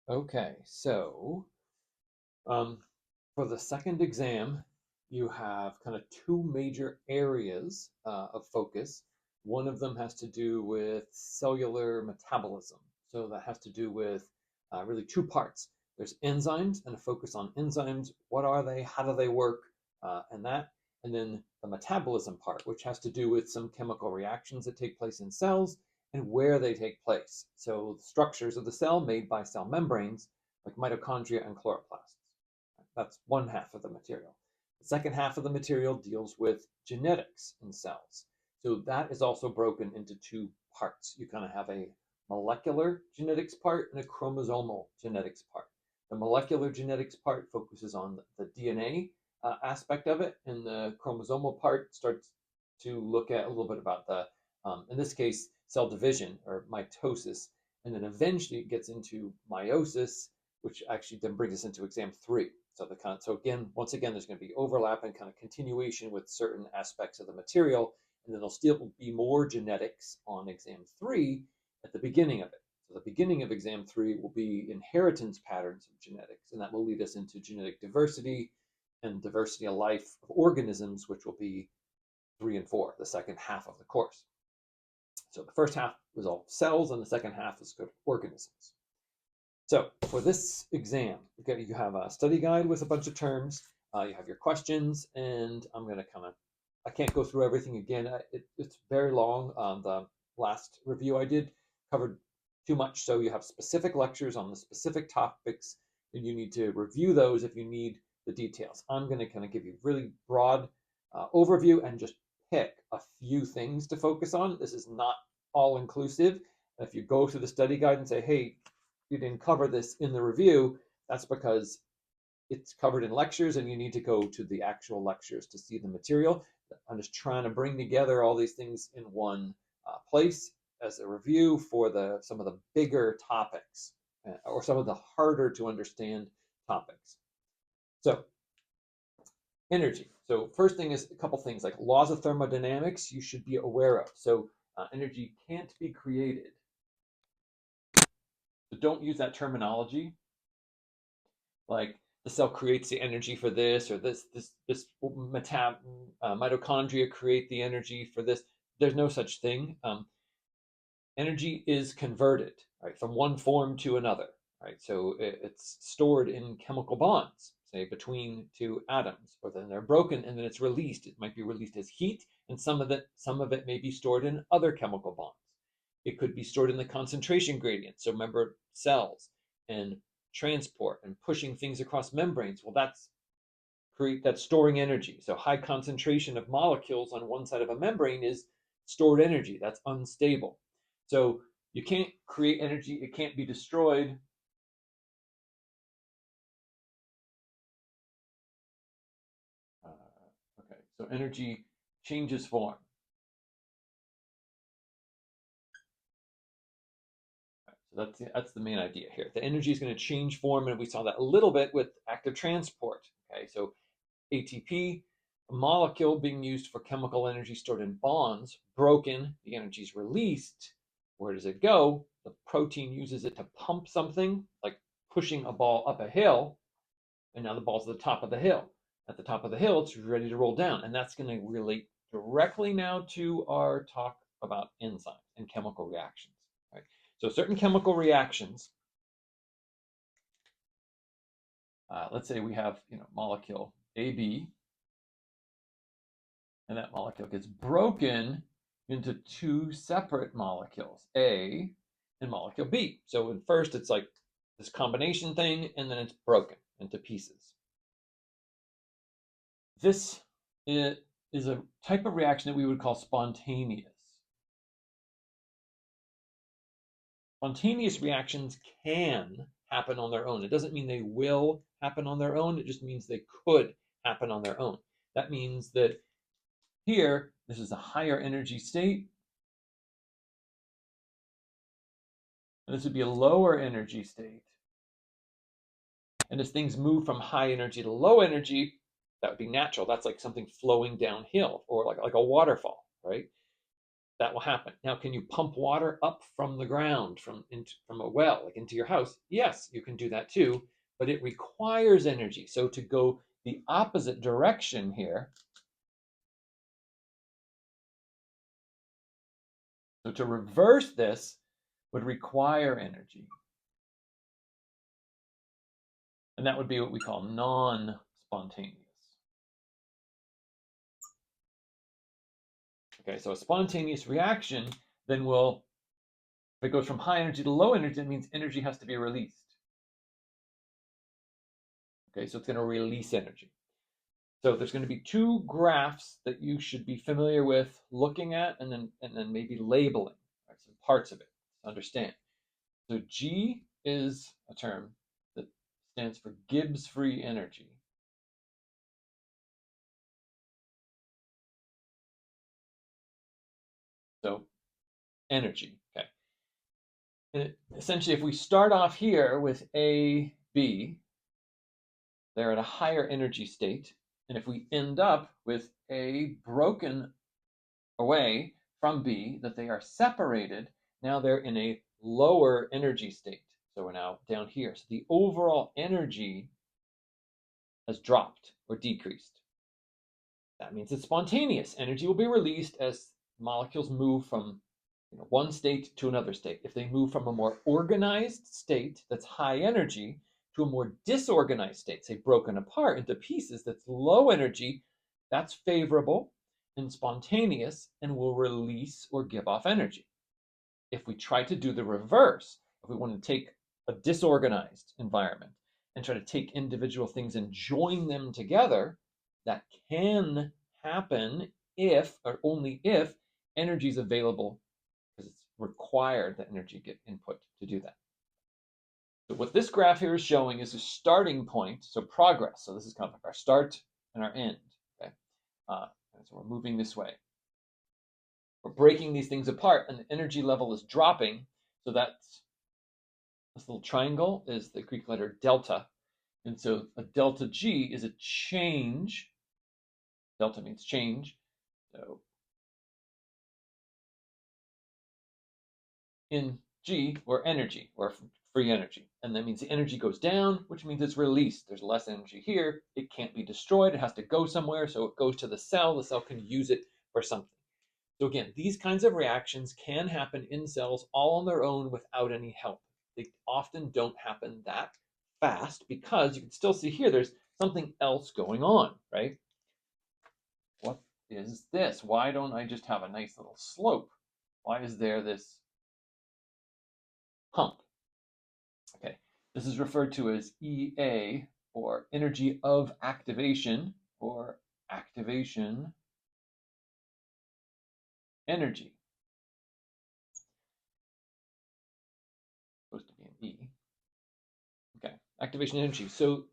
Okay, so um, for the second exam, you have kind of two major areas of focus. One of them has to do with cellular metabolism. So that has to do with really two parts. There's enzymes and a focus on enzymes. What are they? How do they work? And that. And then the metabolism part, which has to do with some chemical reactions that take place in cells and where they take place. So the structures of the cell made by cell membranes, like mitochondria and chloroplasts. That's one half of the material. The second half of the material deals with genetics in cells. So that is also broken into two parts. You kind of have a molecular genetics part and a chromosomal genetics part. The molecular genetics part focuses on the DNA aspect of it, and the chromosomal part starts to look at a little bit about in this case, cell division or mitosis, and then eventually it gets into meiosis, which actually then brings us into exam three. So again, once again, there's going to be overlap and kind of continuation with certain aspects of the material, and then there'll still be more genetics on exam three at the beginning of it. So the beginning of exam three will be inheritance patterns of genetics, and that will lead us into genetic diversity and diversity of life of organisms, which will be three and four, the second half of the course. So the first half was all cells, and the second half is good organisms. So for this exam, you have a study guide with a bunch of terms. You have your questions, and I'm going to I can't go through everything again. It's very long. The last review I did covered too much, so you have specific lectures on the specific topics, and you need to review those if you need the details. I'm going to kind of give you really broad overview and just pick a few things to focus on. This is not all inclusive. If you go to the study guide and say, hey, you didn't cover this in the review, that's because it's covered in lectures and you need to go to the actual lectures to see the material. I'm just trying to bring together all these things in one place as a review for some of the bigger topics or some of the harder to understand topics. So energy. So first thing is a couple things like laws of thermodynamics you should be aware of. So energy can't be created. So don't use that terminology like the cell creates the energy for this or this mitochondria create the energy for this. There's no such thing. Energy is converted, right, from one form to another, right? So it's stored in chemical bonds, say between two atoms, or then they're broken and then it's released. It might be released as heat, and some of it may be stored in other chemical bonds. It could be stored in the concentration gradient. So remember cells and transport and pushing things across membranes. Well, that's storing energy. So high concentration of molecules on one side of a membrane is stored energy. That's unstable. So you can't create energy. It can't be destroyed. Okay, so energy changes form. So that's the main idea here. The energy is going to change form, and we saw that a little bit with active transport. Okay, so ATP, a molecule being used for chemical energy stored in bonds, broken, the energy is released. Where does it go? The protein uses it to pump something, like pushing a ball up a hill, and now the ball's at the top of the hill. At the top of the hill, it's ready to roll down, and that's going to relate directly now to our talk about enzymes and chemical reactions. Right? So certain chemical reactions, let's say we have molecule AB, and that molecule gets broken into two separate molecules, A and molecule B. So at first it's like this combination thing, and then it's broken into pieces. This is a type of reaction that we would call spontaneous. Spontaneous reactions can happen on their own. It doesn't mean they will happen on their own. It just means they could happen on their own. That means that here, this is a higher energy state, and this would be a lower energy state. And as things move from high energy to low energy, that would be natural. That's like something flowing downhill or like a waterfall, right? That will happen. Now, can you pump water up from the ground, from a well, like into your house? Yes, you can do that too, but it requires energy. So to go the opposite direction here, so to reverse this would require energy. And that would be what we call non-spontaneous. Okay, so a spontaneous reaction then will, if it goes from high energy to low energy, that means energy has to be released. Okay, so it's going to release energy. So there's going to be two graphs that you should be familiar with looking at and then maybe labeling, right, some parts of it to understand. So G is a term that stands for Gibbs free energy. So energy, okay. And essentially, if we start off here with A, B, they're at a higher energy state. And if we end up with A broken away from B, that they are separated, now they're in a lower energy state. So we're now down here. So the overall energy has dropped or decreased. That means it's spontaneous. Energy will be released as molecules move from one state to another state. If they move from a more organized state that's high energy to a more disorganized state, say broken apart into pieces that's low energy, that's favorable and spontaneous and will release or give off energy. If we try to do the reverse, if we want to take a disorganized environment and try to take individual things and join them together, that can happen if, or only if, energy is available, because it's required that energy get input to do that. So what this graph here is showing is a starting point, so progress. So this is kind of like our start and our end. Okay, so we're moving this way. We're breaking these things apart, and the energy level is dropping. So that's this little triangle is the Greek letter delta, and so a delta G is a change. Delta means change. So in G, or energy, or free energy. And that means the energy goes down, which means it's released. There's less energy here. It can't be destroyed. It has to go somewhere. So it goes to the cell. The cell can use it for something. So again, these kinds of reactions can happen in cells all on their own without any help. They often don't happen that fast because you can still see here there's something else going on, right? What is this? Why don't I just have a nice little slope? Why is there this hump? Okay, this is referred to as EA, or energy of activation, or activation energy. Supposed to be an E. Okay, activation energy. So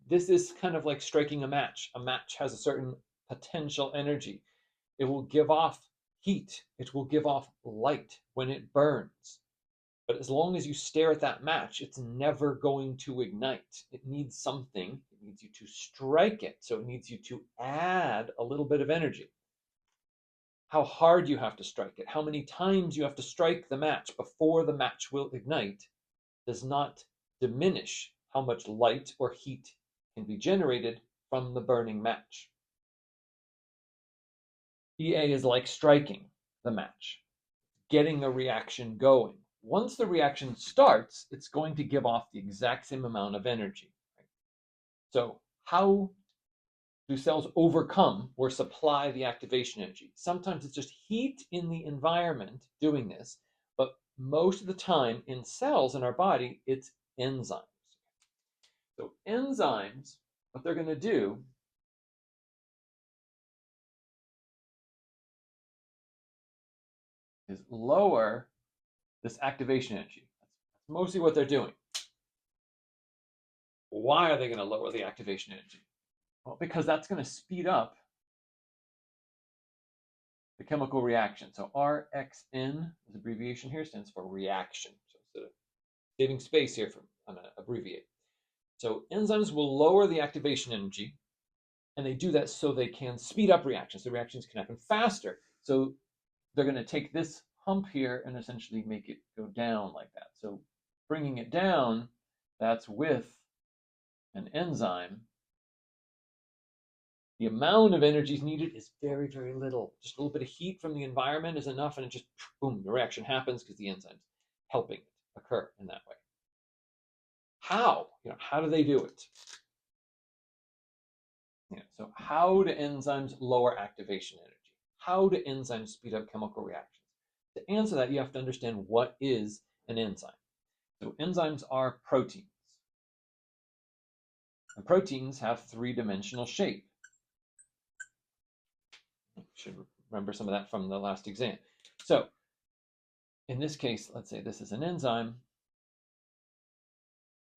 this is kind of like striking a match. A match has a certain potential energy. It will give off heat. It will give off light when it burns. But as long as you stare at that match, it's never going to ignite. It needs something. It needs you to strike it. So it needs you to add a little bit of energy. How hard you have to strike it, how many times you have to strike the match before the match will ignite, does not diminish how much light or heat can be generated from the burning match. EA is like striking the match, getting a reaction going. Once the reaction starts, it's going to give off the exact same amount of energy. Right? So how do cells overcome or supply the activation energy? Sometimes it's just heat in the environment doing this, but most of the time in cells in our body, it's enzymes. So enzymes, what they're going to do is lower this activation energy. That's mostly what they're doing. Why are they going to lower the activation energy? Well, because that's going to speed up the chemical reaction. So RXN, this abbreviation here, stands for reaction. So instead of saving space here, I'm going to abbreviate. So enzymes will lower the activation energy, and they do that so they can speed up reactions. The reactions can happen faster. So they're going to take this hump here and essentially make it go down like that. So bringing it down, that's with an enzyme. The amount of energy needed is very, very little. Just a little bit of heat from the environment is enough, and it just, boom, the reaction happens because the enzyme's helping it occur in that way. How? How do they do it? So how do enzymes lower activation energy? How do enzymes speed up chemical reactions? To answer that, you have to understand what is an enzyme. So enzymes are proteins. And proteins have three-dimensional shape. You should remember some of that from the last exam. So in this case, let's say this is an enzyme.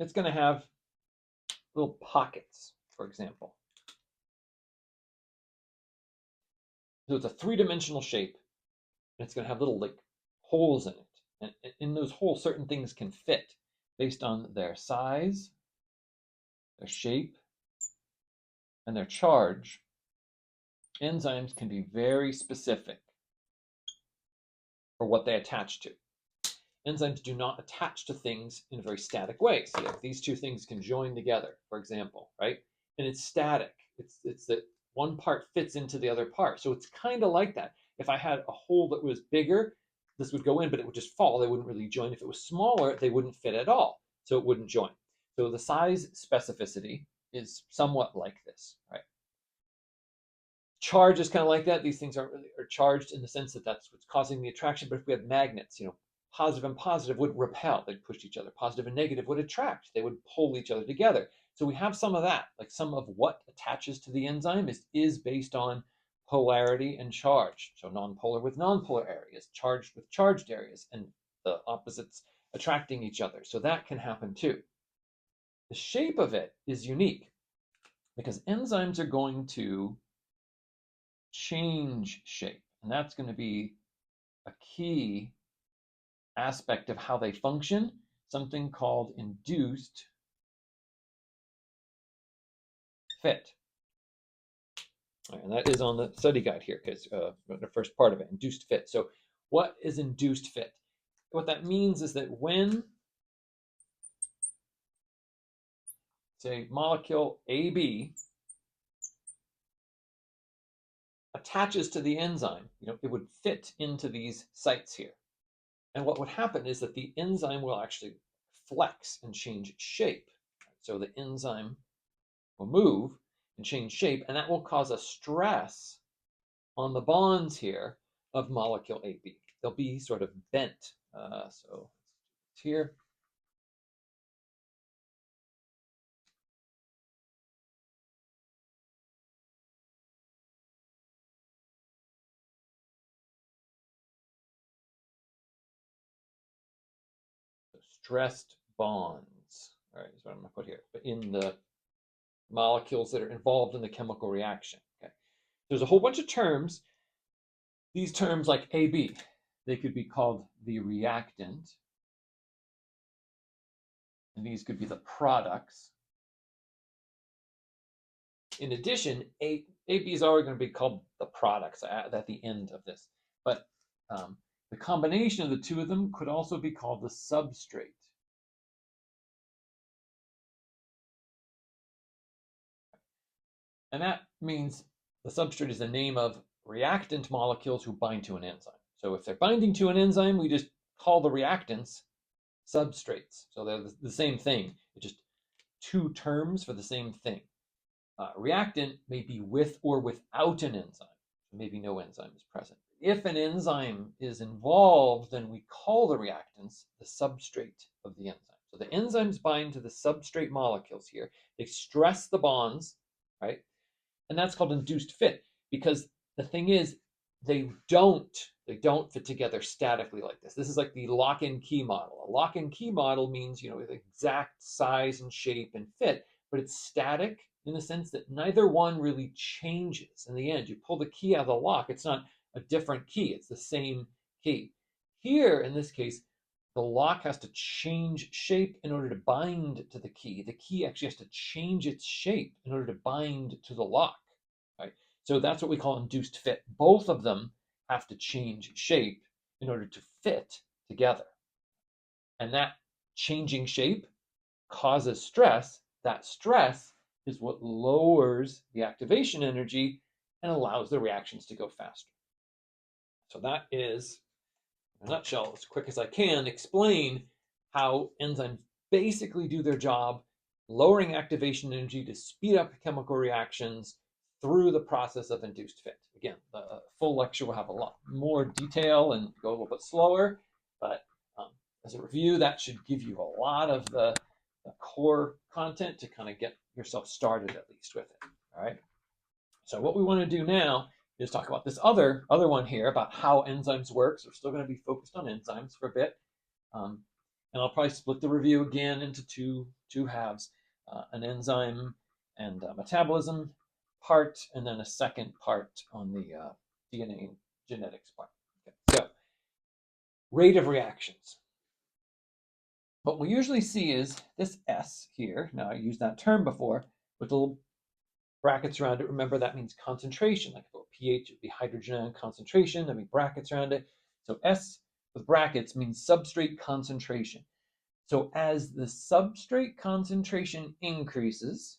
It's going to have little pockets, for example. So it's a three-dimensional shape, and it's going to have little holes in it. And in those holes, certain things can fit based on their size, their shape, and their charge. Enzymes can be very specific for what they attach to. Enzymes do not attach to things in a very static way. So these two things can join together, for example, right? And it's static. It's that one part fits into the other part. So it's kind of like that. If I had a hole that was bigger, this would go in, but it would just fall. They wouldn't really join. If it was smaller, they wouldn't fit at all. So it wouldn't join. So the size specificity is somewhat like this, right? Charge is kind of like that. These things are charged in the sense that that's what's causing the attraction. But if we have magnets, positive and positive would repel. They'd push each other. Positive and negative would attract. They would pull each other together. So we have some of that. Like some of what attaches to the enzyme is based on polarity and charge. So nonpolar with nonpolar areas, charged with charged areas, and the opposites attracting each other. So that can happen too. The shape of it is unique because enzymes are going to change shape. And that's going to be a key aspect of how they function, something called induced fit. Right, and that is on the study guide here, because the first part of it, induced fit. So what is induced fit? What that means is that when, say, molecule AB attaches to the enzyme, it would fit into these sites here. And what would happen is that the enzyme will actually flex and change shape. So the enzyme will move and change shape, and that will cause a stress on the bonds here of molecule AB. They'll be sort of bent. So it's here. So stressed bonds. All right, is what I'm going to put here. But in the molecules that are involved in the chemical reaction. Okay. There's a whole bunch of terms. These terms like AB, they could be called the reactant. And these could be the products. In addition, AB is already going to be called the products at the end of this. But the combination of the two of them could also be called the substrate. And that means the substrate is the name of reactant molecules who bind to an enzyme. So if they're binding to an enzyme, we just call the reactants substrates. So they're the same thing. It's just two terms for the same thing. Reactant may be with or without an enzyme. Maybe no enzyme is present. If an enzyme is involved, then we call the reactants the substrate of the enzyme. So the enzymes bind to the substrate molecules here. They stress the bonds, right? And that's called induced fit, because the thing is, they don't fit together statically like this. This is like the lock and key model. A lock and key model means, the exact size and shape and fit, but it's static in the sense that neither one really changes. In the end, you pull the key out of the lock, it's not a different key, it's the same key. Here, in this case, the lock has to change shape in order to bind to the key. The key actually has to change its shape in order to bind to the lock. Right? So that's what we call induced fit. Both of them have to change shape in order to fit together. And that changing shape causes stress. That stress is what lowers the activation energy and allows the reactions to go faster. So that is, in a nutshell, as quick as I can, explain how enzymes basically do their job, lowering activation energy to speed up chemical reactions through the process of induced fit. Again, the full lecture will have a lot more detail and go a little bit slower, but as a review, that should give you a lot of the core content to kind of get yourself started at least with it. All right. So what we want to do now is talk about this other one here about how enzymes work. So we're still going to be focused on enzymes for a bit. And I'll probably split the review again into two halves, an enzyme and metabolism part, and then a second part on the DNA and genetics part. Okay. So rate of reactions. What we usually see is this S here. Now I used that term before with little brackets around it. Remember, that means concentration. Like if it were pH, it would be hydrogen ion concentration. There'd be brackets around it. So S with brackets means substrate concentration. So as the substrate concentration increases,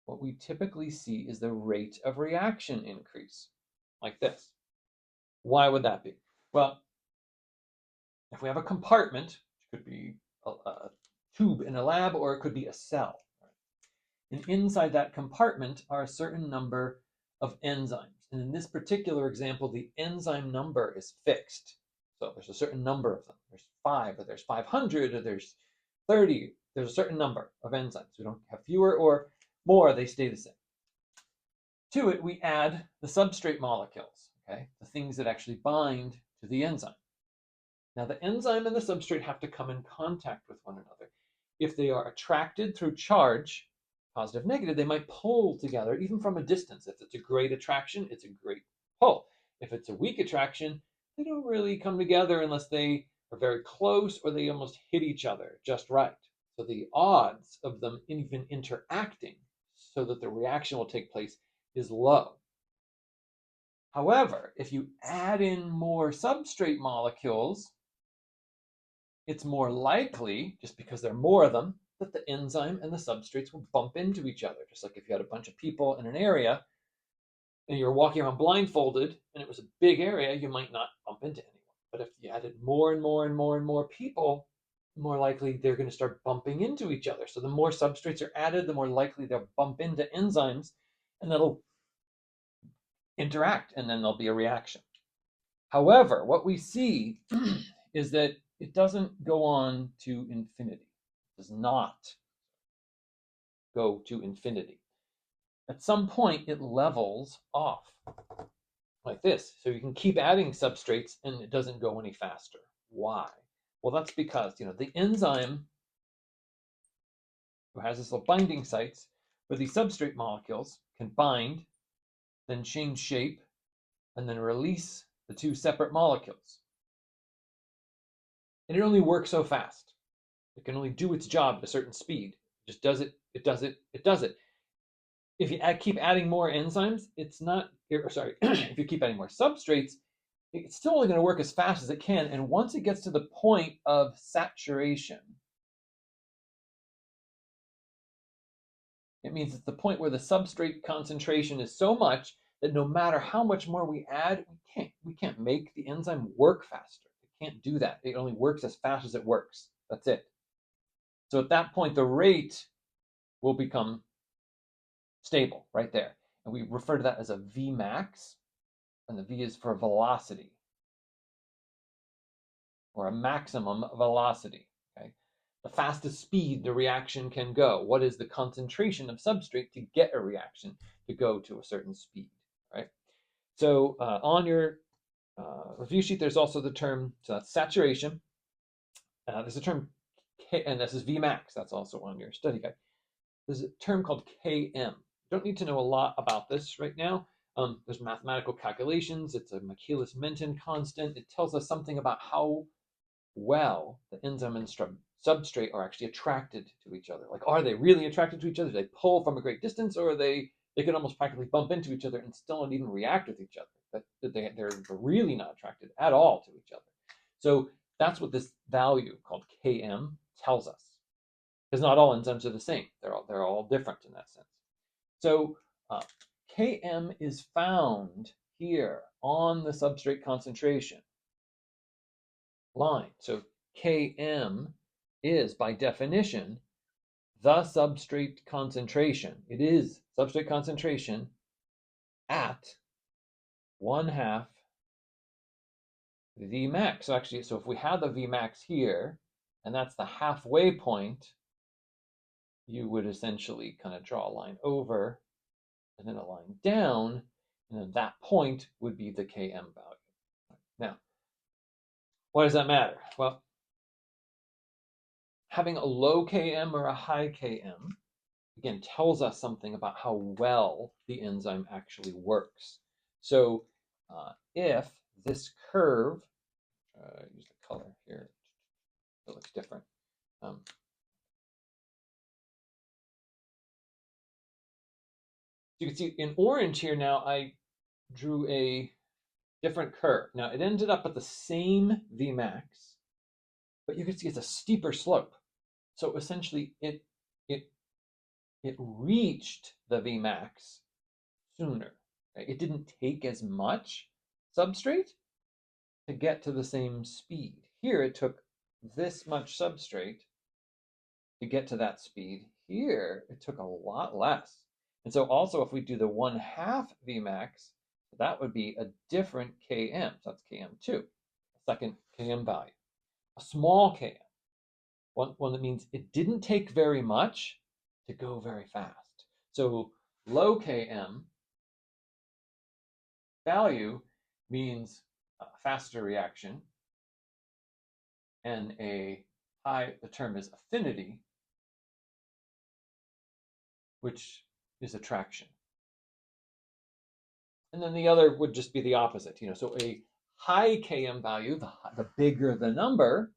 what we typically see is the rate of reaction increase, like this. Why would that be? Well, if we have a compartment, which could be a tube in a lab, or it could be a cell. And inside that compartment are a certain number of enzymes. And in this particular example, the enzyme number is fixed. So there's a certain number of them. There's 5, or there's 500, or there's 30. There's a certain number of enzymes. We don't have fewer or more, they stay the same. To it, we add the substrate molecules, okay? The things that actually bind to the enzyme. Now, the enzyme and the substrate have to come in contact with one another. If they are attracted through charge, positive, negative, they might pull together even from a distance. If it's a great attraction, it's a great pull. If it's a weak attraction, they don't really come together unless they are very close or they almost hit each other just right. So the odds of them even interacting so that the reaction will take place is low. However, if you add in more substrate molecules, it's more likely, just because there are more of them, that the enzyme and the substrates will bump into each other. Just like if you had a bunch of people in an area and you're walking around blindfolded and it was a big area, you might not bump into anyone. But if you added more and more and more and more people, the more likely they're going to start bumping into each other. So the more substrates are added, the more likely they'll bump into enzymes, and that'll interact, and then there'll be a reaction. However, what we see is that it doesn't go on to infinity. It does not go to infinity. At some point, it levels off like this. So you can keep adding substrates and it doesn't go any faster. Why? Well, that's because, the enzyme who has this little binding sites where these substrate molecules can bind, then change shape, and then release the two separate molecules. And it only works so fast. It can only do its job at a certain speed. It just does it, it does it, it does it. If you keep adding more enzymes, it's not, if you keep adding more substrates, it's still only going to work as fast as it can. And once it gets to the point of saturation, it means it's the point where the substrate concentration is so much that no matter how much more we add, we can't make the enzyme work faster. It can't do that. It only works as fast as it works. That's it. So at that point, the rate will become stable right there. And we refer to that as a Vmax, and the V is for velocity, or a maximum velocity. Okay, the fastest speed the reaction can go. What is the concentration of substrate to get a reaction to go to a certain speed, right? So on your review sheet, there's also the term, so that's saturation. There's a term, and this is Vmax. That's also on your study guide. There's a term called Km. You don't need to know a lot about this right now. There's mathematical calculations. It's a Michaelis-Menten constant. It tells us something about how well the enzyme and substrate are actually attracted to each other. Like, are they really attracted to each other? Do they pull from a great distance, or they could almost practically bump into each other and still not even react with each other? that they're really not attracted at all to each other. So that's what this value called Km tells us. Because not all enzymes are the same. They're all different in that sense. So Km is found here on the substrate concentration line. So Km is, by definition, the substrate concentration. It is substrate concentration at 1/2 Vmax. So actually, so if we had the Vmax here, and that's the halfway point, you would essentially kind of draw a line over and then a line down, and then that point would be the Km value. Now, why does that matter? Well, having a low Km or a high Km, again, tells us something about how well the enzyme actually works. So if this curve, use the color here, it looks different. You can see in orange here now, I drew a different curve. Now it ended up at the same Vmax, but you can see it's a steeper slope. So essentially it reached the Vmax sooner. Right? It didn't take as much substrate to get to the same speed. Here it took this much substrate to get to that speed. Here it took a lot less. And so also if we do the 1/2 Vmax, that would be a different Km. So that's Km2, a second Km value. A small Km, one that means it didn't take very much to go very fast. So low Km value means a faster reaction, and the term is affinity, which is attraction. And then the other would just be the opposite, so a high Km value, the bigger the number,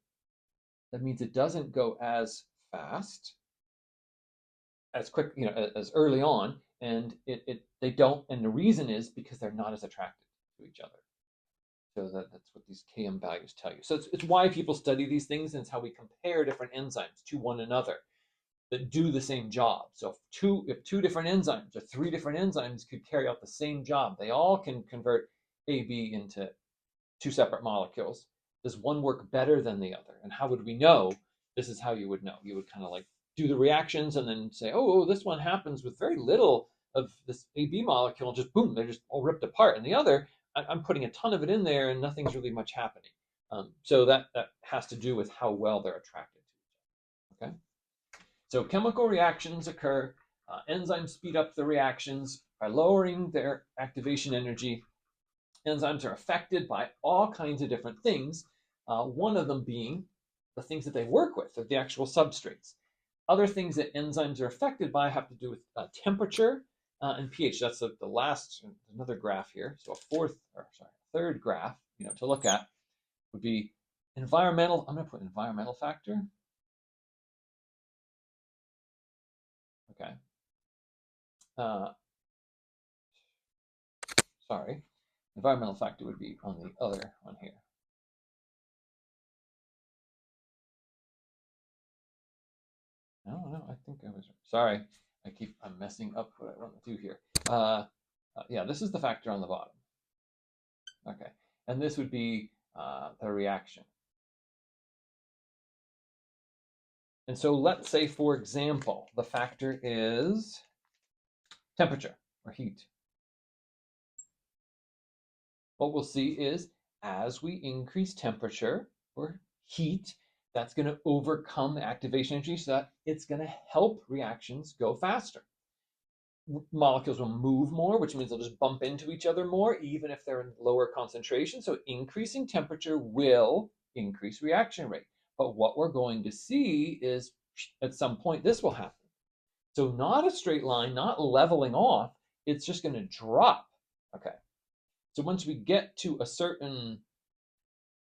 that means it doesn't go as fast, as quick, as early on, and they don't, and the reason is because they're not as attracted to each other. So that's what these Km values tell you. So it's why people study these things, and it's how we compare different enzymes to one another that do the same job. So if two different enzymes or three different enzymes could carry out the same job, they all can convert AB into two separate molecules. Does one work better than the other? And how would we know? This is how you would know. You would kind of like do the reactions and then say, oh, this one happens with very little of this AB molecule, and just boom, they're just all ripped apart. And the other, I'm putting a ton of it in there and nothing's really much happening. So that has to do with how well they're attracted to each other. Okay. So chemical reactions occur. Enzymes speed up the reactions by lowering their activation energy. Enzymes are affected by all kinds of different things, one of them being the things that they work with, or the actual substrates. Other things that enzymes are affected by have to do with temperature and pH. That's the last, another graph here. So third graph, to look at would be environmental. I'm going to put environmental factor. Okay. Sorry. Environmental factor would be on the other one here. No, I think I was sorry. I'm messing up what I want to do here. Yeah, this is the factor on the bottom. Okay, and this would be the reaction. And so let's say, for example, the factor is temperature or heat. What we'll see is as we increase temperature or heat, that's going to overcome the activation energy so that it's going to help reactions go faster. Molecules will move more, which means they'll just bump into each other more, even if they're in lower concentration. So increasing temperature will increase reaction rate. But what we're going to see is at some point this will happen. So not a straight line, not leveling off, it's just going to drop. Okay. So once we get to a certain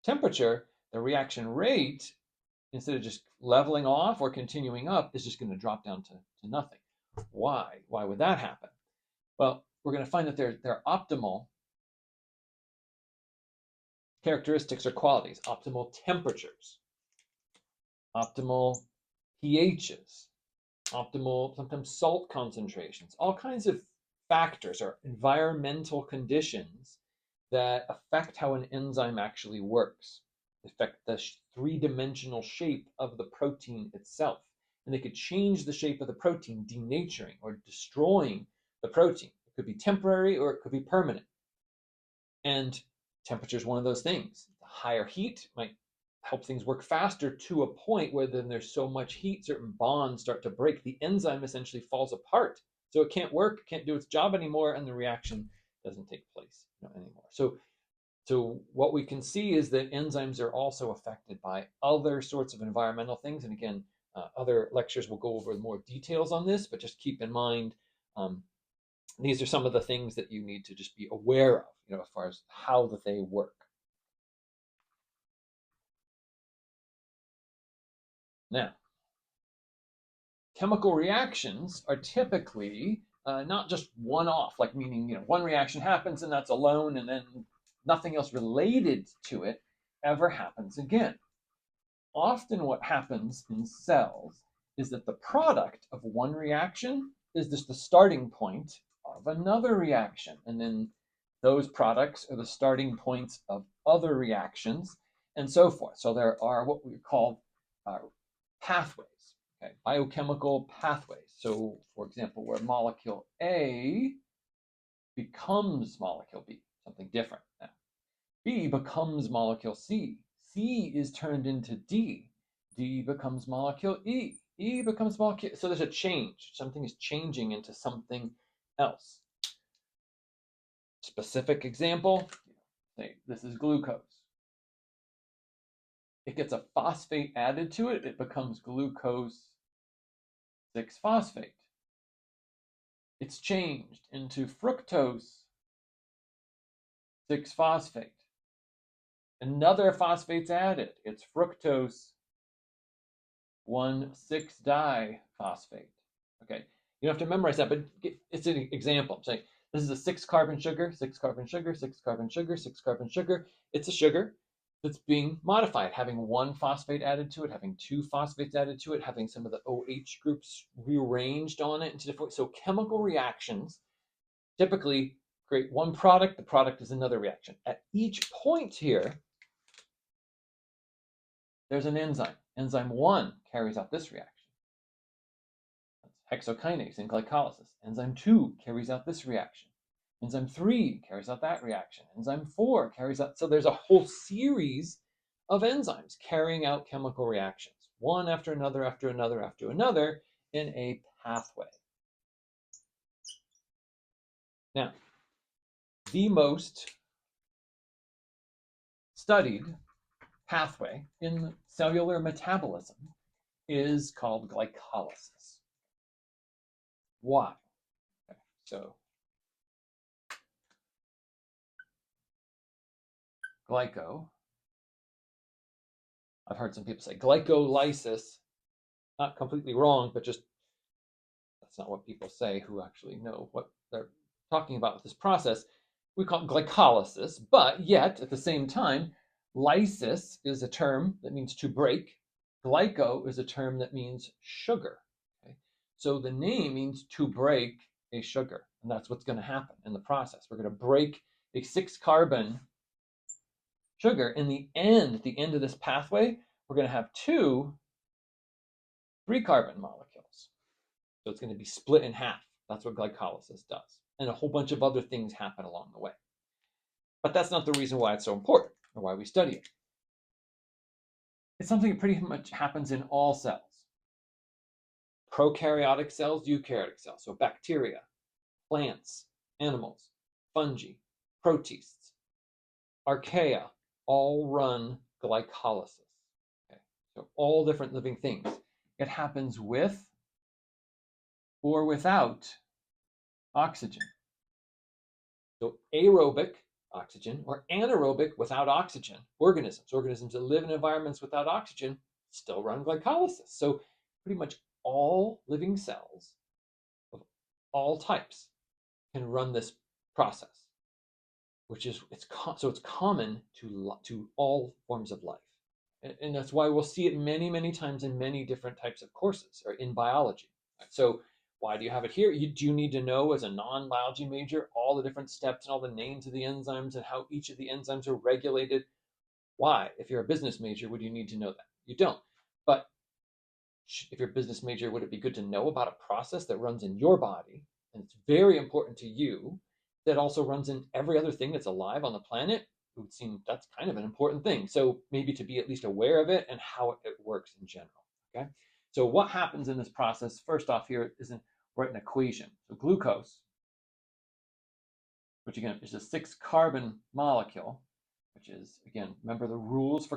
temperature, the reaction rate, instead of just leveling off or continuing up, is just going to drop down to nothing. Why? Why would that happen? Well, we're going to find that they're optimal characteristics or qualities, optimal temperatures, optimal pHs, optimal sometimes salt concentrations, all kinds of factors or environmental conditions that affect how an enzyme actually works, affect the three-dimensional shape of the protein itself. And they could change the shape of the protein, denaturing or destroying the protein. It could be temporary or it could be permanent. And temperature is one of those things. The higher heat might help things work faster to a point where then there's so much heat, certain bonds start to break. The enzyme essentially falls apart. So it can't work, can't do its job anymore, and the reaction doesn't take place anymore. So what we can see is that enzymes are also affected by other sorts of environmental things. And again, other lectures will go over more details on this, but just keep in mind these are some of the things that you need to just be aware of, as far as how that they work. Now, chemical reactions are typically not just one-off, like meaning one reaction happens and that's alone, and then nothing else related to it ever happens again. Often what happens in cells is that the product of one reaction is just the starting point of another reaction, and then those products are the starting points of other reactions, and so forth. So there are what we call pathways, okay, biochemical pathways. So, for example, where molecule A becomes molecule B, something different now. B becomes molecule C. C is turned into D. D becomes molecule E. E becomes molecule. So there's a change. Something is changing into something else. Specific example, say this is glucose. It gets a phosphate added to it. It becomes glucose 6-phosphate. It's changed into fructose 6-phosphate. Another phosphate's added. It's fructose 1,6-diphosphate. Okay, you don't have to memorize that, but it's an example. I'm saying this is a 6-carbon sugar, 6-carbon sugar, 6-carbon sugar, 6-carbon sugar. It's a sugar that's being modified, having 1 phosphate added to it, having 2 phosphates added to it, having some of the OH groups rearranged on it into different. So chemical reactions typically create one product. The product is another reaction. At each point here, there's an enzyme. Enzyme 1 carries out this reaction. That's hexokinase in glycolysis. Enzyme 2 carries out this reaction. Enzyme 3 carries out that reaction. Enzyme 4 carries out. So there's a whole series of enzymes carrying out chemical reactions, one after another, after another, after another, in a pathway. Now, the most studied pathway in cellular metabolism is called glycolysis. Why? Okay, so glyco, I've heard some people say glycolysis, not completely wrong, but just that's not what people say who actually know what they're talking about with this process. We call it glycolysis, but yet at the same time, lysis is a term that means to break. Glyco is a term that means sugar. Okay? So the name means to break a sugar, and that's what's going to happen in the process. We're going to break a 6-carbon sugar. In the end, at the end of this pathway, we're going to have 2 3-carbon molecules. So it's going to be split in half. That's what glycolysis does. And a whole bunch of other things happen along the way. But that's not the reason why it's so important or why we study it. It's something that pretty much happens in all cells. Prokaryotic cells, eukaryotic cells. So bacteria, plants, animals, fungi, protists, archaea, all run glycolysis. Okay? So all different living things. It happens with or without oxygen. So aerobic oxygen or anaerobic without oxygen organisms that live in environments without oxygen still run glycolysis. So pretty much all living cells of all types can run this process. so it's common to all forms of life, and that's why we'll see it many many times in many different types of courses or in biology. So why do you have it here? Do you need to know as a non-biology major all the different steps and all the names of the enzymes and how each of the enzymes are regulated? Why, if you're a business major, would you need to know that? You don't. But if you're a business major, would it be good to know about a process that runs in your body and it's very important to you, that also runs in every other thing that's alive on the planet? It would seem that's kind of an important thing. So maybe to be at least aware of it and how it works in general. Okay. So what happens in this process? First off, here is we're at an equation. So glucose, which again is a 6-carbon molecule, which is, again, remember the rules for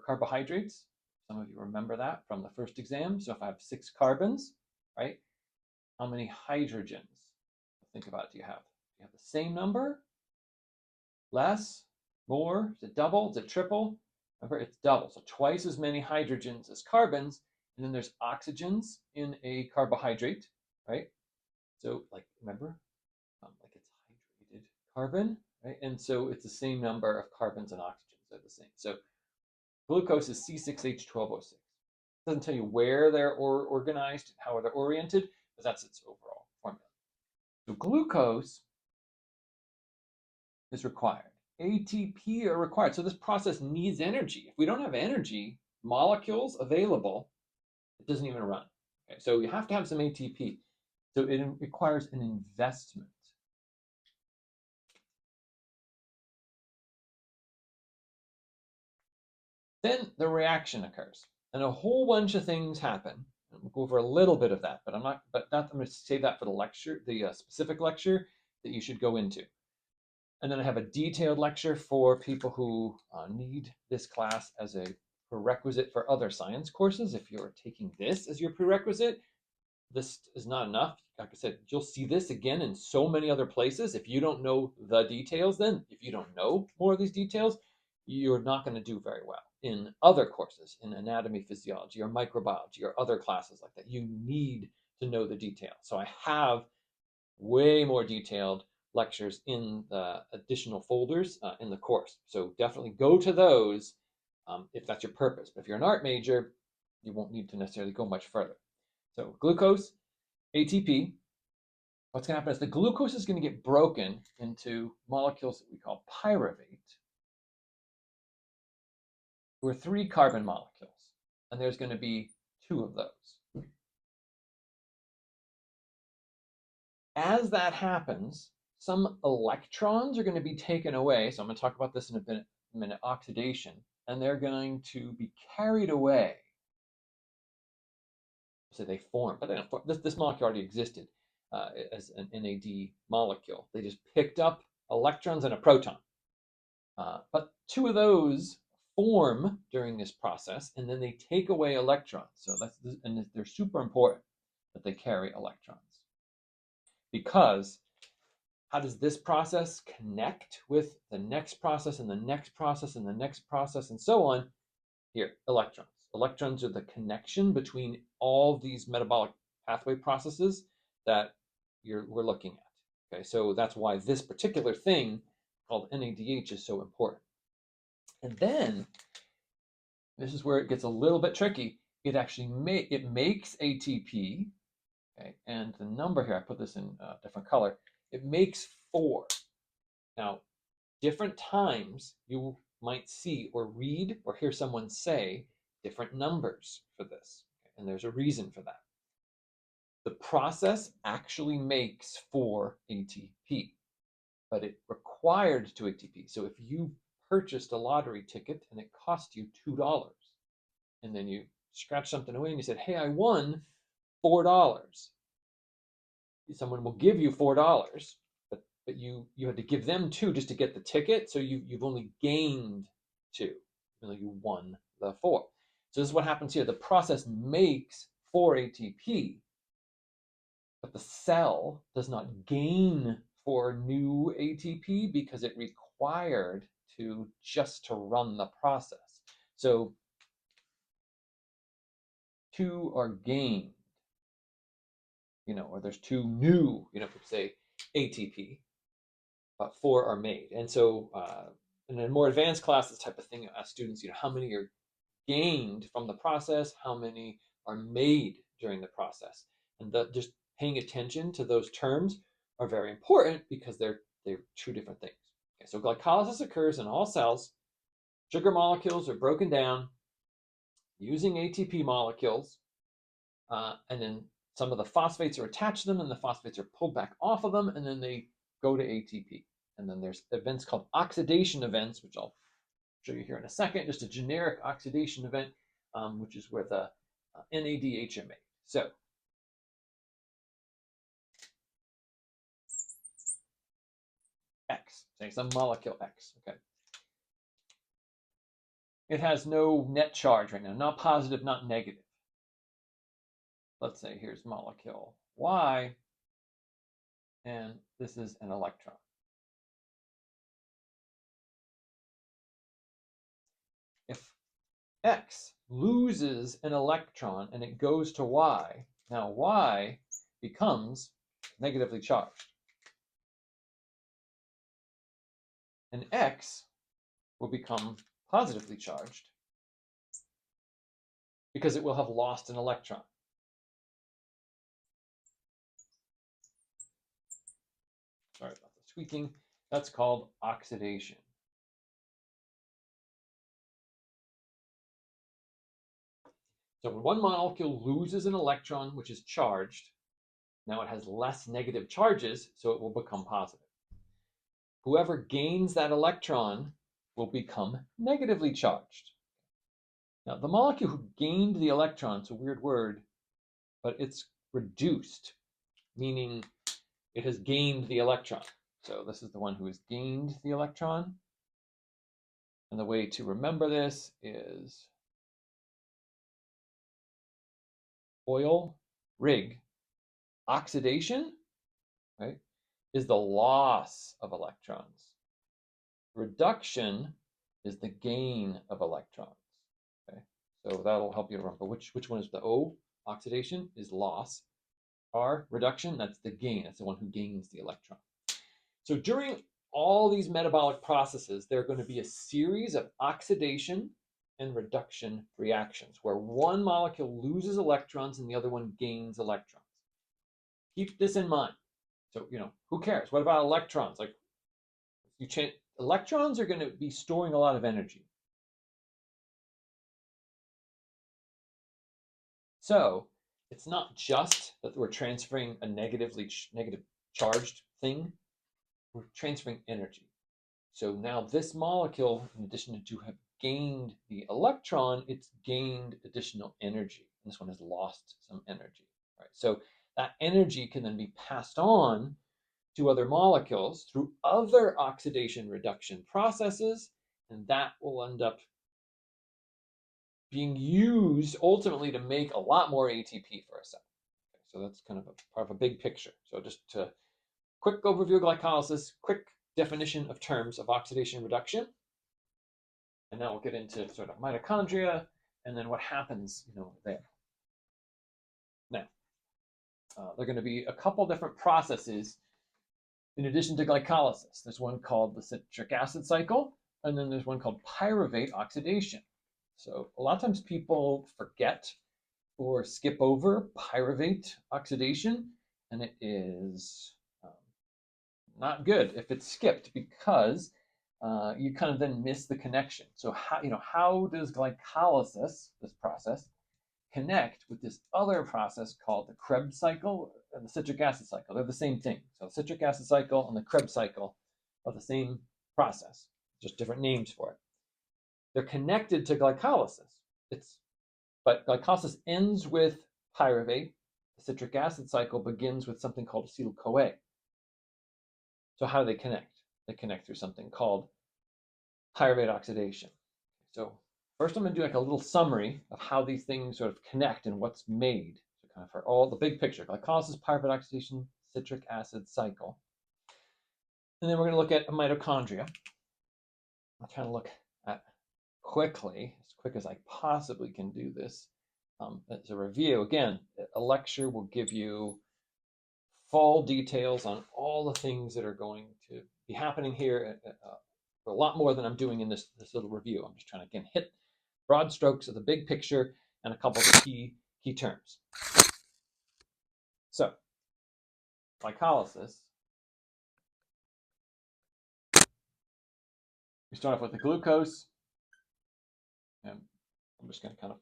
carbohydrates. Some of you remember that from the first exam. So if I have 6 carbons, right, how many hydrogens? Think about it. Do you have the same number? Less? More? Is it double? Is it triple? Remember, it's double. So twice as many hydrogens as carbons. And then there's oxygens in a carbohydrate, right? So, like, remember, like it's hydrated carbon, right? And so it's the same number of carbons and oxygens. They're the same. So glucose is C6H12O6. It doesn't tell you where they're organized, how they're oriented, but that's its overall formula. So glucose is required. ATP are required. So this process needs energy. If we don't have energy, molecules available, it doesn't even run. Okay, so you have to have some ATP. So it requires an investment. Then the reaction occurs, and a whole bunch of things happen. We'll go over a little bit of that, but I'm going to save that for the lecture, the specific lecture that you should go into. And then I have a detailed lecture for people who need this class as a prerequisite for other science courses. If you're taking this as your prerequisite, this is not enough. Like I said, you'll see this again in so many other places. If you don't know the details, then if you don't know more of these details, you're not going to do very well in other courses, in anatomy, physiology, or microbiology, or other classes like that. You need to know the details. So I have way more detailed lectures in the additional folders in the course. So definitely go to those if that's your purpose. But if you're an art major, you won't need to necessarily go much further. So glucose, ATP. What's going to happen is the glucose is going to get broken into molecules that we call pyruvate, who are 3 carbon molecules. And there's going to be 2 of those. As that happens, some electrons are going to be taken away. So I'm going to talk about this in a minute, oxidation, and they're going to be carried away. So they form, but they don't form. This molecule already existed as an NAD molecule. They just picked up electrons and a proton. But 2 of those form during this process, and then they take away electrons. So and they're super important that they carry electrons. Because how does this process connect with the next process and the next process and the next process and so on? Here, electrons. Electrons are the connection between all these metabolic pathway processes that we're looking at. Okay, so that's why this particular thing called NADH is so important. And then, this is where it gets a little bit tricky. It actually makes ATP. Okay, and the number here, I put this in a different color. It makes 4. Now, different times you might see or read or hear someone say different numbers for this. Okay, and there's a reason for that. The process actually makes 4 ATP, but it required 2 ATP. So if you purchased a lottery ticket and it cost you $2, and then you scratch something away and you said, hey, I won $4. Someone will give you $4, but you had to give them 2 just to get the ticket. So you've only gained 2, even though you won the 4. So this is what happens here. The process makes 4 ATP, but the cell does not gain 4 new ATP because it required just to run the process. So 2 are gained, or there's 2 new, say ATP, four are made. And so in a more advanced class, this type of thing, you ask students, how many are gained from the process, how many are made during the process. And just paying attention to those terms are very important because they're two different things. Okay, so glycolysis occurs in all cells. Sugar molecules are broken down using ATP molecules, and then some of the phosphates are attached to them, and the phosphates are pulled back off of them, and then they go to ATP. And then there's events called oxidation events, which I'll show you here in a second, just a generic oxidation event, which is where the NADH are made. So X, say some molecule X, okay. It has no net charge right now, not positive, not negative. Let's say here's molecule Y, and this is an electron. If X loses an electron and it goes to Y, now Y becomes negatively charged. And X will become positively charged because it will have lost an electron. Sorry about the squeaking. That's called oxidation. So when one molecule loses an electron, which is charged, now it has less negative charges, so it will become positive. Whoever gains that electron will become negatively charged. Now, the molecule who gained the electron, it's a weird word, but it's reduced, meaning it has gained the electron. So this is the one who has gained the electron. And the way to remember this is oil rig. Oxidation, right, is the loss of electrons. Reduction is the gain of electrons. Okay, so that'll help you remember which one is the O. Oxidation is loss. R, reduction, that's the gain. That's the one who gains the electron. So during all these metabolic processes, there are going to be a series of oxidation and reduction reactions where one molecule loses electrons and the other one gains electrons. Keep this in mind. So, who cares? What about electrons? Like, you change, electrons are going to be storing a lot of energy. So it's not just that we're transferring a negative charged thing, we're transferring energy. So now this molecule, in addition to have gained the electron, it's gained additional energy. And this one has lost some energy, right? So that energy can then be passed on to other molecules through other oxidation reduction processes, and that will end up being used ultimately to make a lot more ATP for a cell. Okay, so that's kind of part of a big picture. So just to quick overview of glycolysis, quick definition of terms of oxidation reduction, and now we'll get into sort of mitochondria and then what happens, there. Now, there are going to be a couple different processes in addition to glycolysis. There's one called the citric acid cycle, and then there's one called pyruvate oxidation. So a lot of times people forget or skip over pyruvate oxidation, and it is not good if it's skipped because you kind of then miss the connection. So how does glycolysis, this process, connect with this other process called the Krebs cycle and the citric acid cycle? They're the same thing. So the citric acid cycle and the Krebs cycle are the same process, just different names for it. They're connected to glycolysis. But glycolysis ends with pyruvate. The citric acid cycle begins with something called acetyl-CoA. So how do they connect? They connect through something called pyruvate oxidation. So first I'm going to do like a little summary of how these things sort of connect and what's made. So kind of for all the big picture, glycolysis, pyruvate oxidation, citric acid cycle. And then we're going to look at mitochondria. I'll kind of look at quickly, as quick as I possibly can do this. As a review, again, a lecture will give you full details on all the things that are going to be happening here for a lot more than I'm doing in this little review. I'm just trying to, again, hit broad strokes of the big picture and a couple of the key terms. So, glycolysis. We start off with the glucose. And I'm just going to kind of,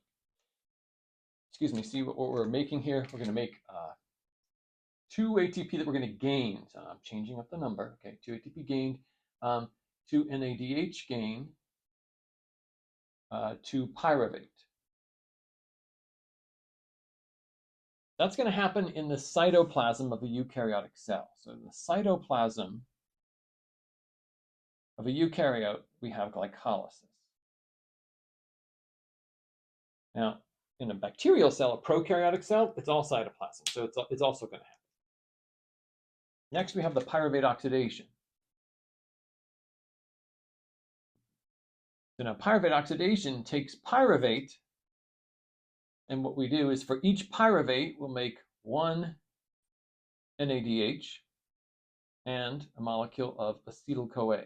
see what we're making here. We're going to make 2 ATP that we're going to gain. So I'm changing up the number. Okay, 2 ATP gained, 2 NADH gain, 2 pyruvate. That's going to happen in the cytoplasm of a eukaryotic cell. So in the cytoplasm of a eukaryote, we have glycolysis. Now, in a bacterial cell, a prokaryotic cell, it's all cytoplasm. So it's also going to happen. Next, we have the pyruvate oxidation. So now pyruvate oxidation takes pyruvate, and what we do is for each pyruvate, we'll make 1 NADH and a molecule of acetyl-CoA.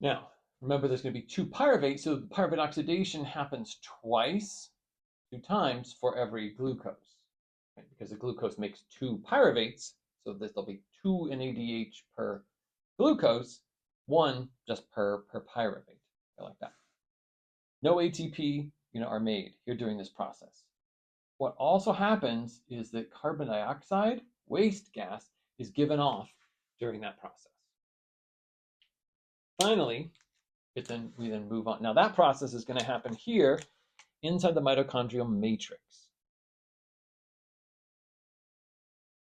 Now, remember there's going to be 2 pyruvates, so the pyruvate oxidation happens twice, 2 times for every glucose, right? Because the glucose makes 2 pyruvates, so there'll be 2 NADH per glucose, 1 just per pyruvate, like that. No ATP, are made here during this process. What also happens is that carbon dioxide, waste gas, is given off during that process. Finally, we then move on. Now that process is going to happen here inside the mitochondrial matrix.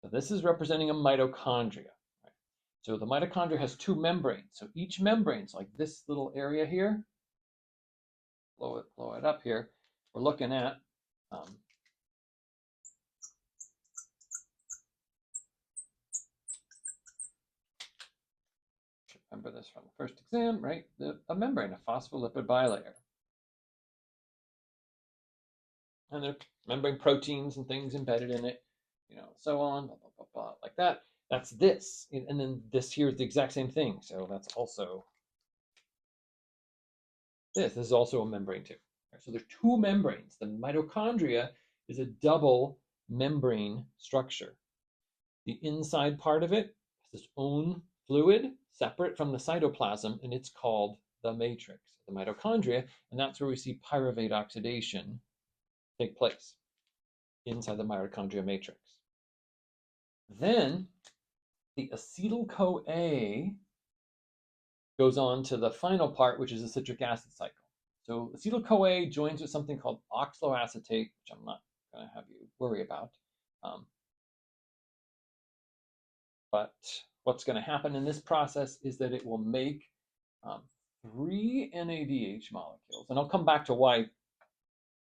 So this is representing a mitochondria. Right? So the mitochondria has 2 membranes. So each membrane, so like this little area here, blow it up here, we're looking at remember this from the first exam, right? A membrane, a phospholipid bilayer. And there are membrane proteins and things embedded in it, so on, blah, blah, blah, blah, like that. That's this. And then this here is the exact same thing. So that's also this. This is also a membrane too. Right? So there's 2 membranes. The mitochondria is a double membrane structure. The inside part of it has its own fluid separate from the cytoplasm, and it's called the matrix, the mitochondria, and that's where we see pyruvate oxidation take place inside the mitochondria matrix. Then the acetyl-CoA goes on to the final part, which is the citric acid cycle. So acetyl-CoA joins with something called oxaloacetate, which I'm not going to have you worry about. But what's going to happen in this process is that it will make 3 NADH molecules. And I'll come back to why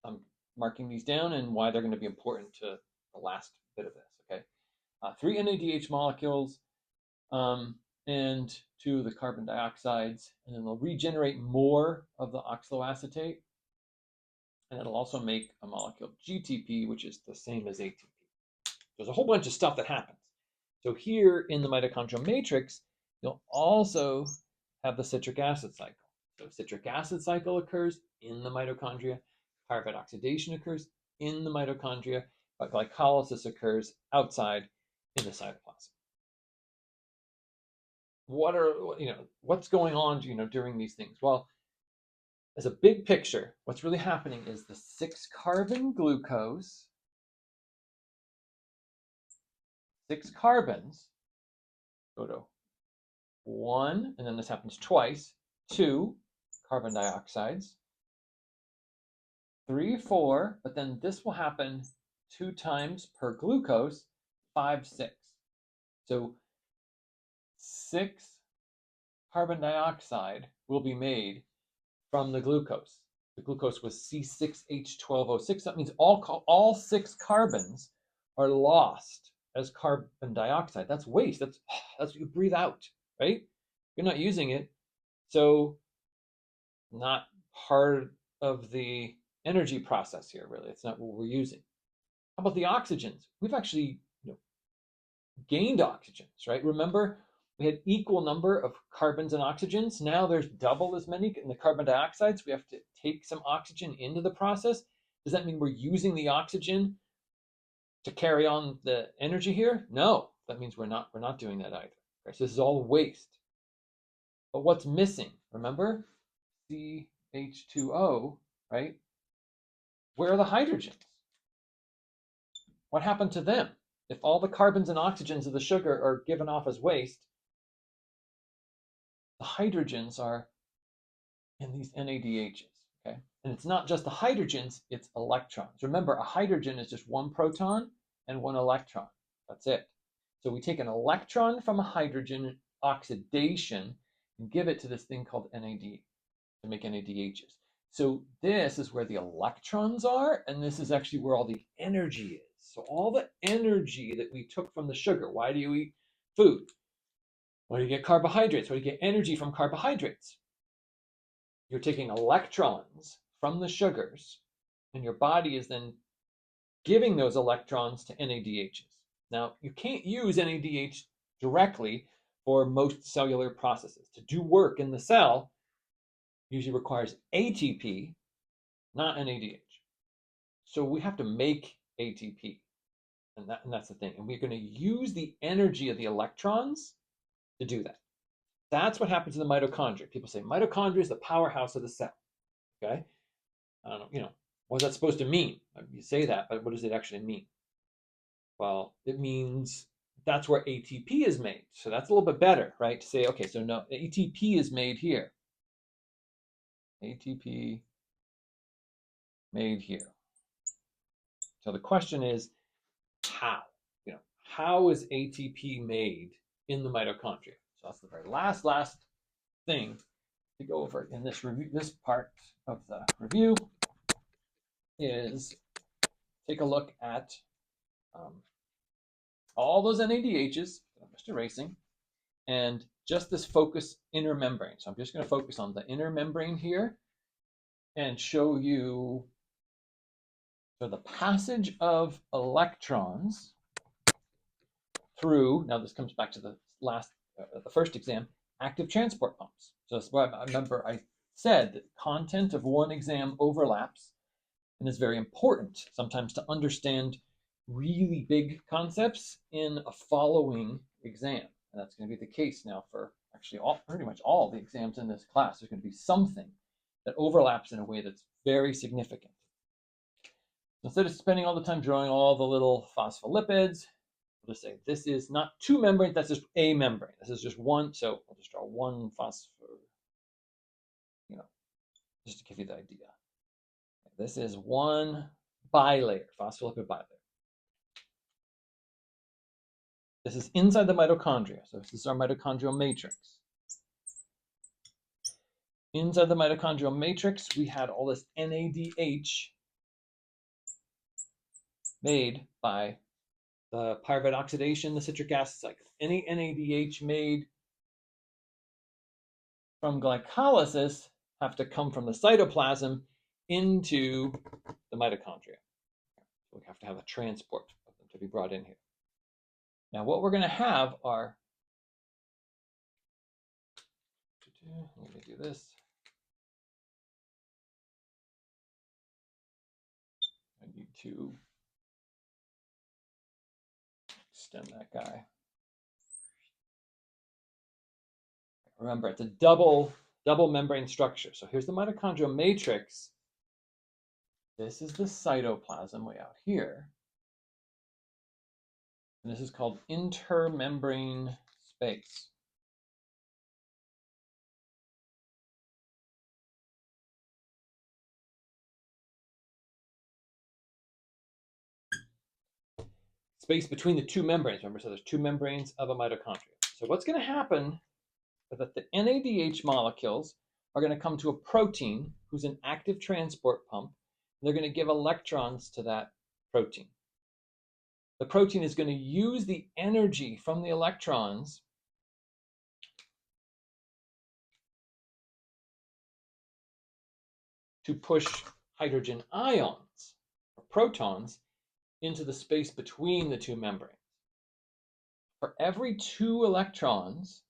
I'm marking these down and why they're going to be important to the last bit of this, okay? 3 NADH molecules and 2 of the carbon dioxides, and then they'll regenerate more of the oxaloacetate, and it'll also make a molecule GTP, which is the same as ATP. There's a whole bunch of stuff that happens. So here in the mitochondrial matrix, you'll also have the citric acid cycle. So citric acid cycle occurs in the mitochondria, pyruvate oxidation occurs in the mitochondria, but glycolysis occurs outside in the cytoplasm. What's going on, during these things? Well, as a big picture, what's really happening is the 6-carbon glucose, 6 carbons go to 1, and then this happens twice, 2 carbon dioxides, 3, 4, but then this will happen 2 times per glucose, 5, 6. So 6 carbon dioxide will be made from the glucose. The glucose was C6H12O6. That means all 6 carbons are lost as carbon dioxide. That's waste. That's what you breathe out, right? You're not using it, so not part of the energy process here, really. It's not what we're using. How about the oxygens? We've actually gained oxygens, right? Remember, we had equal number of carbons and oxygens. Now there's double as many in the carbon dioxides. We have to take some oxygen into the process. Does that mean we're using the oxygen to carry on the energy here? No, that means we're not doing that either. Okay, so this is all waste. But what's missing? Remember, CH2O, right? Where are the hydrogens? What happened to them? If all the carbons and oxygens of the sugar are given off as waste, the hydrogens are in these NADHs, okay? And it's not just the hydrogens, it's electrons. Remember, a hydrogen is just one proton and one electron. That's it. So we take an electron from a hydrogen oxidation and give it to this thing called NAD to make NADHs. So this is where the electrons are, and this is actually where all the energy is. So all the energy that we took from the sugar. Why do you eat food? Why do you get carbohydrates? Why do you get energy from carbohydrates? You're taking electrons from the sugars, and your body is then giving those electrons to NADHs. Now, you can't use NADH directly for most cellular processes. To do work in the cell usually requires ATP, not NADH. So we have to make ATP, and that's the thing. And we're going to use the energy of the electrons to do that. That's what happens in the mitochondria. People say mitochondria is the powerhouse of the cell. Okay, I don't know. What's that supposed to mean? You say that, but what does it actually mean? Well, it means that's where ATP is made. So that's a little bit better, right? To say, okay, so no, ATP is made here. ATP made here. So the question is, how? How is ATP made in the mitochondria? So that's the very last thing to go over in this review. This part of the review is take a look at all those NADHs that I'm just erasing, and just this focus inner membrane. So I'm just going to focus on the inner membrane here and show you the passage of electrons through, now this comes back to the first exam, active transport pumps. So that's why I remember I said that content of one exam overlaps, and it's very important sometimes to understand really big concepts in a following exam. And that's going to be the case now for actually pretty much all the exams in this class. There's going to be something that overlaps in a way that's very significant. Instead of spending all the time drawing all the little phospholipids, we'll just say this is not two membranes, that's just a membrane. This is just one, so I'll just draw one just to give you the idea. This is one bilayer, phospholipid bilayer. This is inside the mitochondria, so this is our mitochondrial matrix. Inside the mitochondrial matrix, we had all this NADH made by the pyruvate oxidation, the citric acid cycle. Any NADH made from glycolysis have to come from the cytoplasm into the mitochondria. So we have to have a transport of them to be brought in here. Now what we're going to have are, let me do this. I need to extend that guy. Remember, it's a double membrane structure. So here's the mitochondrial matrix. This is the cytoplasm way out here. And this is called intermembrane space. Space between the two membranes, remember, so there's two membranes of a mitochondria. So what's going to happen is that the NADH molecules are going to come to a protein who's an active transport pump. And they're going to give electrons to that protein. The protein is going to use the energy from the electrons to push hydrogen ions, or protons, into the space between the two membranes. For every 2 electrons,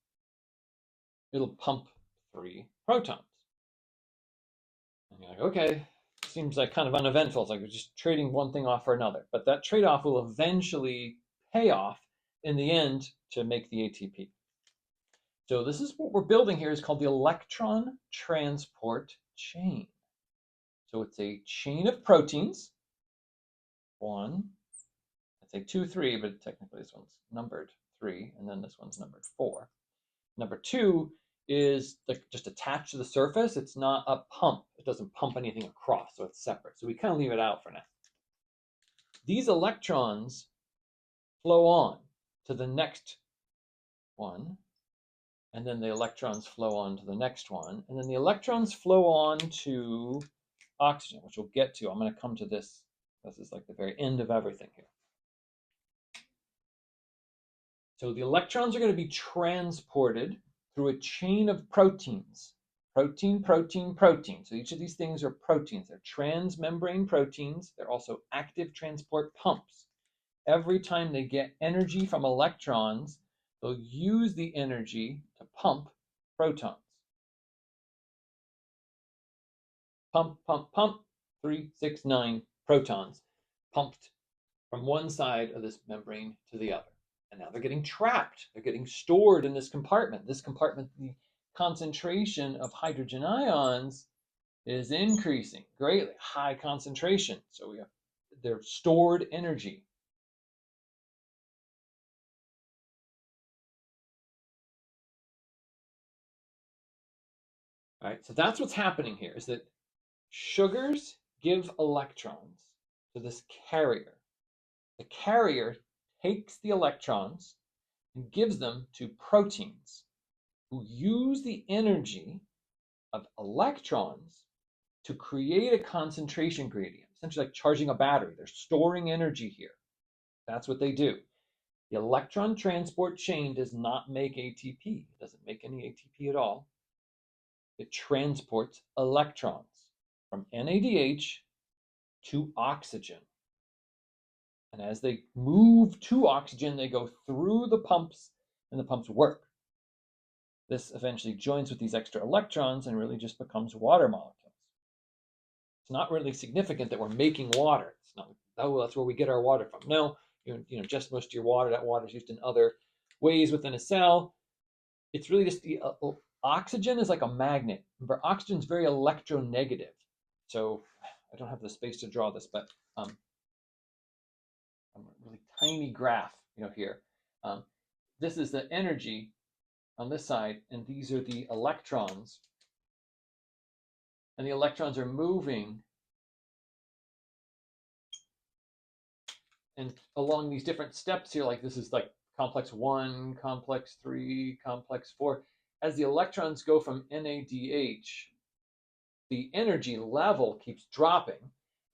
it'll pump 3 protons. And you're like, okay, seems like kind of uneventful. It's like we're just trading one thing off for another. But that trade-off will eventually pay off in the end to make the ATP. So this is what we're building here is called the electron transport chain. So it's a chain of proteins. 1, I'd say 2, 3, but technically this one's numbered 3, and then this one's numbered 4. Number 2 is just attached to the surface. It's not a pump. It doesn't pump anything across, so it's separate. So we kind of leave it out for now. These electrons flow on to the next one, and then the electrons flow on to the next one, and then the electrons flow on to oxygen, which we'll get to. I'm going to come to this. This is like the very end of everything here. So the electrons are going to be transported through a chain of proteins. Protein, protein, protein. So each of these things are proteins. They're transmembrane proteins. They're also active transport pumps. Every time they get energy from electrons, they'll use the energy to pump protons. Pump, pump, pump. 3, 6, 9 protons pumped from one side of this membrane to the other. And now they're getting trapped. They're getting stored in this compartment. This compartment, the concentration of hydrogen ions is increasing greatly, high concentration. So we have their stored energy. All right, so that's what's happening here is that sugars give electrons to this carrier. The carrier takes the electrons and gives them to proteins who use the energy of electrons to create a concentration gradient, essentially like charging a battery. They're storing energy here. That's what they do. The electron transport chain does not make ATP. It doesn't make any ATP at all. It transports electrons from NADH to oxygen. And as they move to oxygen, they go through the pumps, and the pumps work. This eventually joins with these extra electrons and really just becomes water molecules. It's not really significant that we're making water. It's not, oh, that's where we get our water from. No, just most of your water, that water is used in other ways within a cell. It's really just the oxygen is like a magnet. Remember, oxygen is very electronegative. So I don't have the space to draw this, but a really tiny graph, here. This is the energy on this side, and these are the electrons. And the electrons are moving and along these different steps here, like this is like complex 1, complex 3, complex 4. As the electrons go from NADH, the energy level keeps dropping.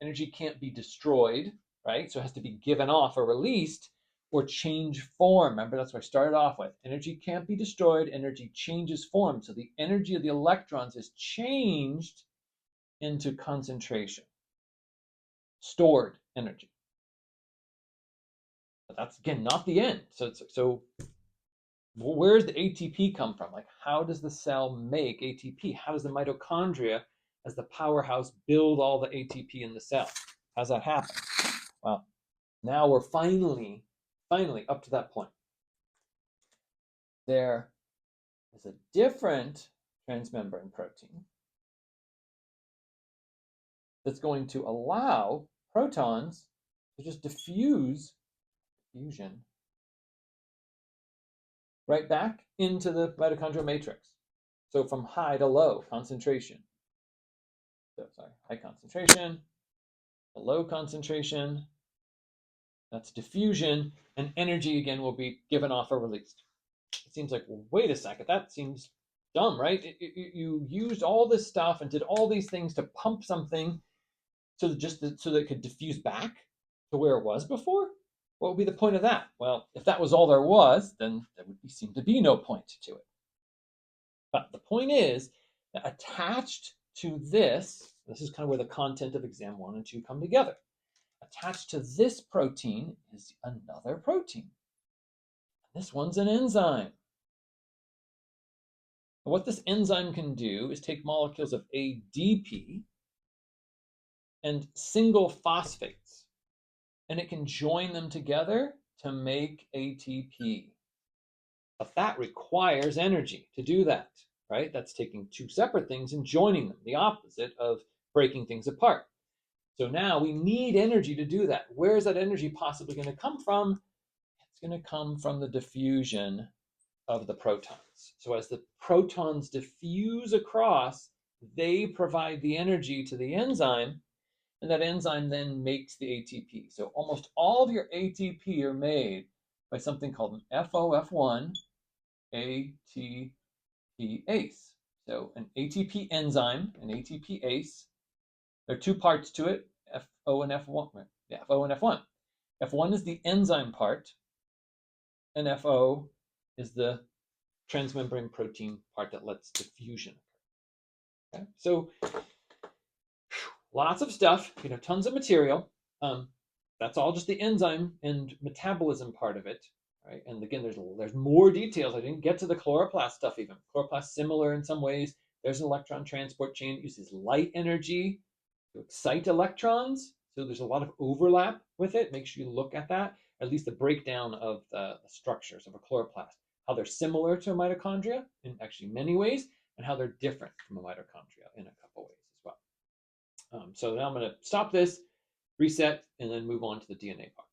Energy can't be destroyed, right? So it has to be given off or released or change form. Remember, that's what I started off with. Energy can't be destroyed. Energy changes form. So the energy of the electrons is changed into concentration, stored energy. But that's, again, not the end. So where does the ATP come from? Like, how does the cell make ATP? How does the mitochondria, as the powerhouse, build all the ATP in the cell? How's that happen? Well, now we're finally up to that point. There is a different transmembrane protein that's going to allow protons to just diffusion right back into the mitochondrial matrix. So from high to low concentration. High concentration, to low concentration. That's diffusion, and energy again will be given off or released. It seems like, well, wait a second, that seems dumb, right? You used all this stuff and did all these things to pump something so that it could diffuse back to where it was before. What would be the point of that? Well, if that was all there was, then there would seem to be no point to it. But the point is that attached to this is kind of where the content of exam 1 and 2 come together. Attached to this protein is another protein. This one's an enzyme. And what this enzyme can do is take molecules of ADP and single phosphates, and it can join them together to make ATP. But that requires energy to do that, right? That's taking two separate things and joining them, the opposite of breaking things apart. So now we need energy to do that. Where is that energy possibly going to come from? It's going to come from the diffusion of the protons. So as the protons diffuse across, they provide the energy to the enzyme, and that enzyme then makes the ATP. So almost all of your ATP are made by something called an FOF1 ATPase. So an ATP enzyme, an ATPase. There are two parts to it, FO and F1. Yeah, FO and F1. F1 is the enzyme part, and FO is the transmembrane protein part that lets diffusion occur. Okay? So lots of stuff, tons of material. That's all just the enzyme and metabolism part of it, right? And again, there's more details. I didn't get to the chloroplast stuff even. Chloroplast similar in some ways. There's an electron transport chain. It uses light energy to excite electrons. So there's a lot of overlap with it. Make sure you look at that, at least the breakdown of the structures of a chloroplast, how they're similar to a mitochondria in actually many ways, and how they're different from a mitochondria in a couple ways as well. So now I'm going to stop this, reset, and then move on to the DNA part.